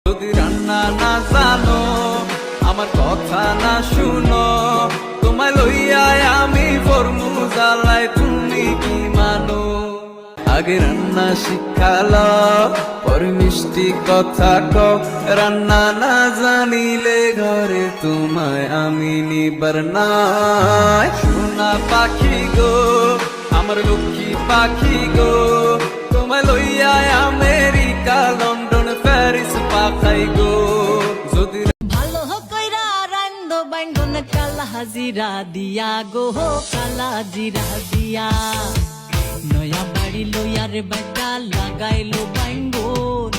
যদি রান্না না জানো, আমার কথা না শুনো, তোমায় লইয়া আমি ফরমু জ্বালাই, তুমি কি মানো? আগে রান্না শিখালো, পরে মিষ্টি কথা কও। রান্না না জানিলে ঘরে তোমায় আমি নিবার নাই। সোনা পাখি গো, আমার লক্ষ্মী পাখি গো, তোমায় লইয়া আমেরিকা, লন্ডন, প্যারিস পাখাই গো। যদি ভালো কইরা রান্দ বাইঙ্গন কালা হাজিরা দিয়া গো, কালা জিরা দিয়া। নয়া বাড়ি লইয়ার বেটা লাগাইলো বাইঙ্গন,